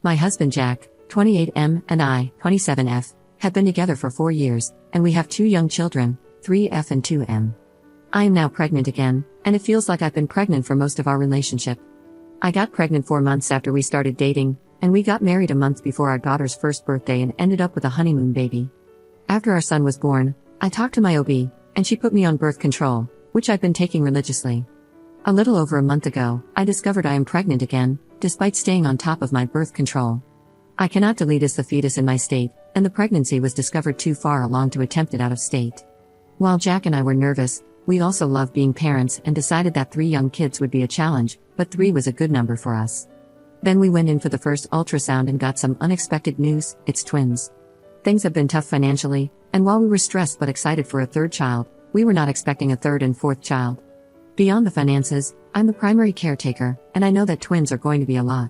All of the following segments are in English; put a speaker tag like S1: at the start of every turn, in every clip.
S1: My husband Jack, 28M, and I, 27F, have been together for 4 years, and we have 2 young children, 3F and 2M. I am now pregnant again, and it feels like I've been pregnant for most of our relationship. I got pregnant 4 months after we started dating, and we got married a month before our daughter's first birthday and ended up with a honeymoon baby. After our son was born, I talked to my OB, and she put me on birth control, which I've been taking religiously. A little over a month ago, I discovered I am pregnant again, despite staying on top of my birth control. I cannot delete the fetus in my state, and the pregnancy was discovered too far along to attempt it out of state. While Jack and I were nervous, we also loved being parents and decided that 3 young kids would be a challenge, but 3 was a good number for us. Then we went in for the first ultrasound and got some unexpected news: it's twins. Things have been tough financially, and while we were stressed but excited for a 3rd child, we were not expecting a 3rd and 4th child. Beyond the finances, I'm the primary caretaker, and I know that twins are going to be a lot.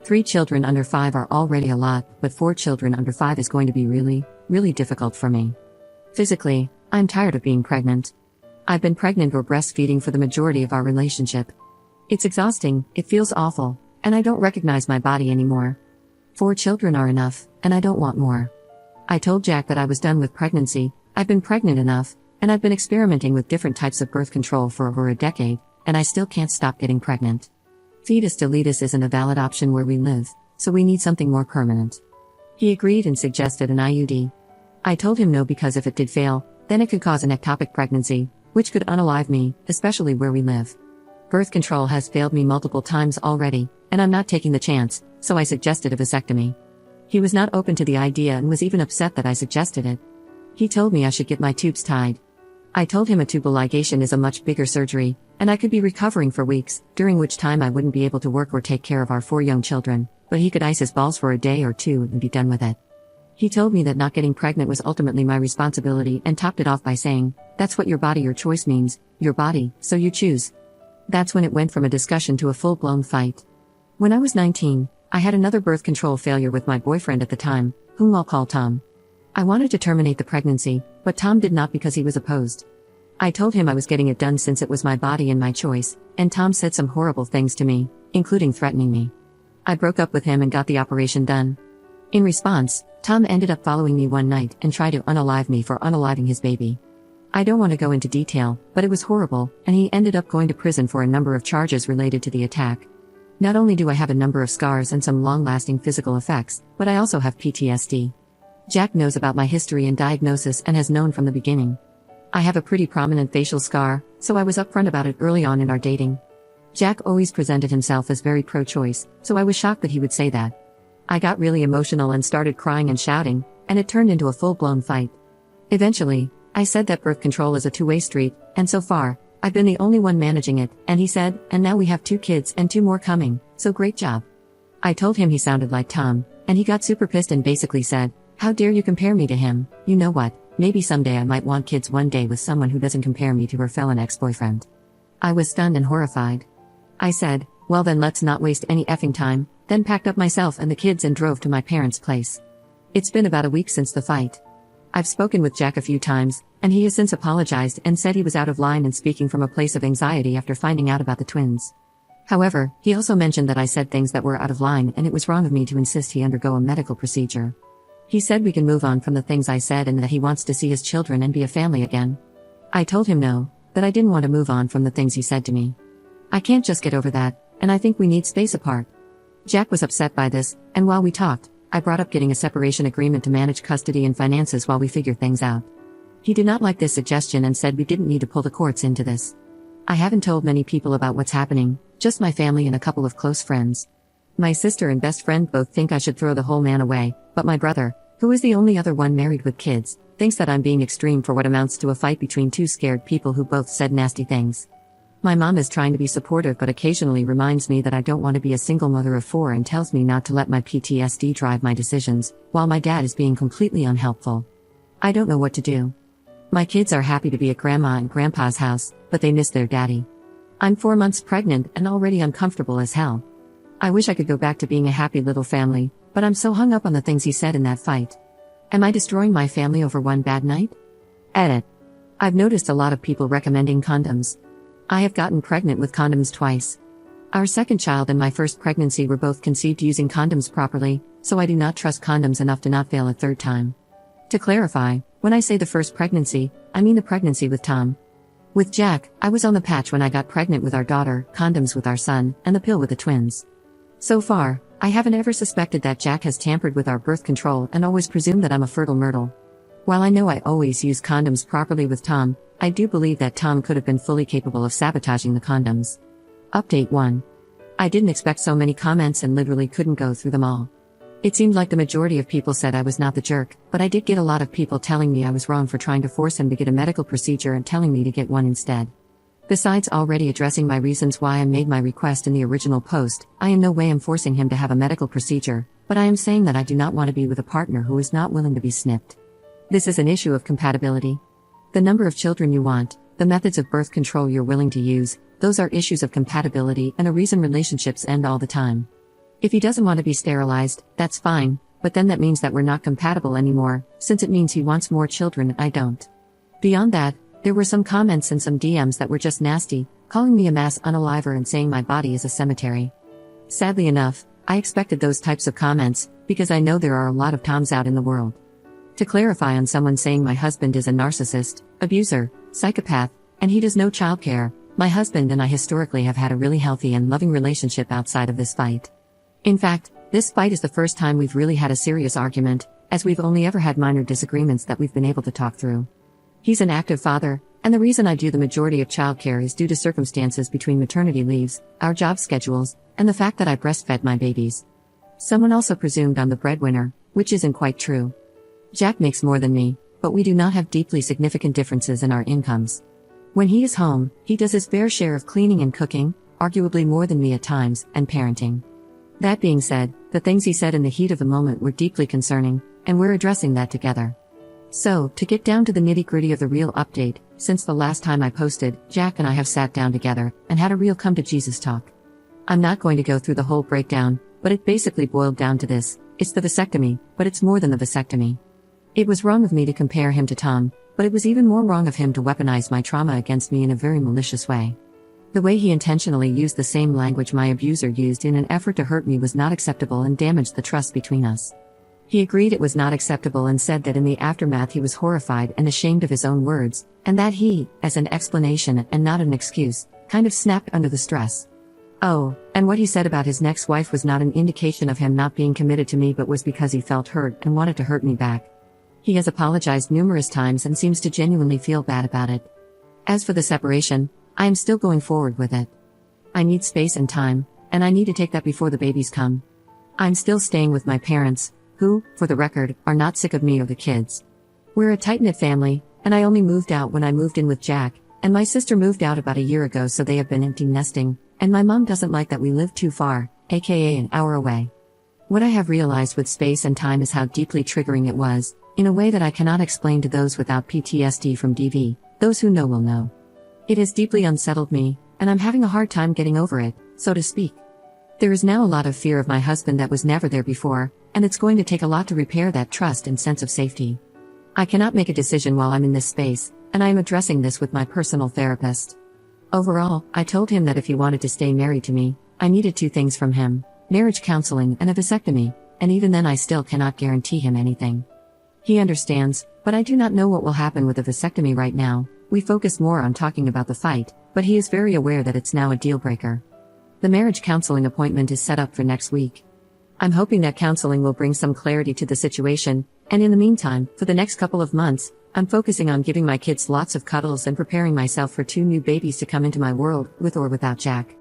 S1: 3 children under 5 are already a lot, but 4 children under 5 is going to be really, really difficult for me. Physically, I'm tired of being pregnant. I've been pregnant or breastfeeding for the majority of our relationship. It's exhausting, it feels awful, and I don't recognize my body anymore. 4 children are enough, and I don't want more. I told Jack that I was done with pregnancy. I've been pregnant enough, and I've been experimenting with different types of birth control for over a decade, and I still can't stop getting pregnant. Fetus deletus isn't a valid option where we live, so we need something more permanent. He agreed and suggested an IUD. I told him no because if it did fail, then it could cause an ectopic pregnancy, which could unalive me, especially where we live. Birth control has failed me multiple times already, and I'm not taking the chance, so I suggested a vasectomy. He was not open to the idea and was even upset that I suggested it. He told me I should get my tubes tied. I told him a tubal ligation is a much bigger surgery, and I could be recovering for weeks, during which time I wouldn't be able to work or take care of our 4 young children, but he could ice his balls for a day or 2 and be done with it. He told me that not getting pregnant was ultimately my responsibility and topped it off by saying, "That's what your body or choice means, your body, so you choose." That's when it went from a discussion to a full-blown fight. When I was 19, I had another birth control failure with my boyfriend at the time, whom I'll call Tom. I wanted to terminate the pregnancy, but Tom did not because he was opposed. I told him I was getting it done since it was my body and my choice, and Tom said some horrible things to me, including threatening me. I broke up with him and got the operation done. In response, Tom ended up following me one night and tried to unalive me for unaliving his baby. I don't want to go into detail, but it was horrible, and he ended up going to prison for a number of charges related to the attack. Not only do I have a number of scars and some long-lasting physical effects, but I also have PTSD. Jack knows about my history and diagnosis and has known from the beginning. I have a pretty prominent facial scar, so I was upfront about it early on in our dating. Jack always presented himself as very pro-choice, so I was shocked that he would say that. I got really emotional and started crying and shouting, and it turned into a full-blown fight. Eventually, I said that birth control is a two-way street, and so far, I've been the only one managing it, and he said, "And now we have 2 kids and 2 more coming, so great job." I told him he sounded like Tom, and he got super pissed and basically said, "How dare you compare me to him? You know what, maybe someday I might want kids one day with someone who doesn't compare me to her felon ex-boyfriend." I was stunned and horrified. I said, "Well then let's not waste any effing time," then packed up myself and the kids and drove to my parents' place. It's been about a week since the fight. I've spoken with Jack a few times, and he has since apologized and said he was out of line and speaking from a place of anxiety after finding out about the twins. However, he also mentioned that I said things that were out of line and it was wrong of me to insist he undergo a medical procedure. He said we can move on from the things I said and that he wants to see his children and be a family again. I told him no, that I didn't want to move on from the things he said to me. I can't just get over that, and I think we need space apart. Jack was upset by this, and while we talked, I brought up getting a separation agreement to manage custody and finances while we figure things out. He did not like this suggestion and said we didn't need to pull the courts into this. I haven't told many people about what's happening, just my family and a couple of close friends. My sister and best friend both think I should throw the whole man away, but my brother, who is the only other one married with kids, thinks that I'm being extreme for what amounts to a fight between 2 scared people who both said nasty things. My mom is trying to be supportive but occasionally reminds me that I don't want to be a single mother of 4 and tells me not to let my PTSD drive my decisions, while my dad is being completely unhelpful. I don't know what to do. My kids are happy to be at grandma and grandpa's house, but they miss their daddy. I'm 4 months pregnant and already uncomfortable as hell. I wish I could go back to being a happy little family, but I'm so hung up on the things he said in that fight. Am I destroying my family over one bad night? Edit. I've noticed a lot of people recommending condoms. I have gotten pregnant with condoms twice. Our second child and my first pregnancy were both conceived using condoms properly, so I do not trust condoms enough to not fail a third time. To clarify, when I say the first pregnancy, I mean the pregnancy with Tom. With Jack, I was on the patch when I got pregnant with our daughter, condoms with our son, and the pill with the twins. So far, I haven't ever suspected that Jack has tampered with our birth control and always presumed that I'm a fertile myrtle. While I know I always use condoms properly with Tom, I do believe that Tom could have been fully capable of sabotaging the condoms. Update 1. I didn't expect so many comments and literally couldn't go through them all. It seemed like the majority of people said I was not the jerk, but I did get a lot of people telling me I was wrong for trying to force him to get a medical procedure and telling me to get one instead. Besides already addressing my reasons why I made my request in the original post, I in no way am forcing him to have a medical procedure, but I am saying that I do not want to be with a partner who is not willing to be snipped. This is an issue of compatibility. The number of children you want, the methods of birth control you're willing to use, those are issues of compatibility and a reason relationships end all the time. If he doesn't want to be sterilized, that's fine, but then that means that we're not compatible anymore, since it means he wants more children and I don't. Beyond that, there were some comments and some DMs that were just nasty, calling me a mass unaliver and saying my body is a cemetery. Sadly enough, I expected those types of comments, because I know there are a lot of Toms out in the world. To clarify on someone saying my husband is a narcissist, abuser, psychopath, and he does no childcare, my husband and I historically have had a really healthy and loving relationship outside of this fight. In fact, this fight is the first time we've really had a serious argument, as we've only ever had minor disagreements that we've been able to talk through. He's an active father, and the reason I do the majority of childcare is due to circumstances between maternity leaves, our job schedules, and the fact that I breastfed my babies. Someone also presumed I'm the breadwinner, which isn't quite true. Jack makes more than me, but we do not have deeply significant differences in our incomes. When he is home, he does his fair share of cleaning and cooking, arguably more than me at times, and parenting. That being said, the things he said in the heat of the moment were deeply concerning, and we're addressing that together. So, to get down to the nitty-gritty of the real update, since the last time I posted, Jack and I have sat down together and had a real come-to-Jesus talk. I'm not going to go through the whole breakdown, but it basically boiled down to this: it's the vasectomy, but it's more than the vasectomy. It was wrong of me to compare him to Tom, but it was even more wrong of him to weaponize my trauma against me in a very malicious way. The way he intentionally used the same language my abuser used in an effort to hurt me was not acceptable and damaged the trust between us. He agreed it was not acceptable and said that in the aftermath he was horrified and ashamed of his own words, and that he, as an explanation and not an excuse, kind of snapped under the stress. Oh, and what he said about his next wife was not an indication of him not being committed to me, but was because he felt hurt and wanted to hurt me back. He has apologized numerous times and seems to genuinely feel bad about it. As for the separation, I am still going forward with it. I need space and time, and I need to take that before the babies come. I'm still staying with my parents, who, for the record, are not sick of me or the kids. We're a tight-knit family, and I only moved out when I moved in with Jack, and my sister moved out about a year ago, so they have been empty nesting, and my mom doesn't like that we live too far, aka an hour away. What I have realized with space and time is how deeply triggering it was, in a way that I cannot explain to those without PTSD from DV. Those who know will know. It has deeply unsettled me, and I'm having a hard time getting over it, so to speak. There is now a lot of fear of my husband that was never there before, and it's going to take a lot to repair that trust and sense of safety. I cannot make a decision while I'm in this space, and I am addressing this with my personal therapist. Overall, I told him that if he wanted to stay married to me, I needed 2 things from him: marriage counseling and a vasectomy, and even then I still cannot guarantee him anything. He understands, but I do not know what will happen with the vasectomy right now. We focus more on talking about the fight, but he is very aware that it's now a deal breaker. The marriage counseling appointment is set up for next week. I'm hoping that counseling will bring some clarity to the situation, and in the meantime, for the next couple of months, I'm focusing on giving my kids lots of cuddles and preparing myself for 2 new babies to come into my world, with or without Jack.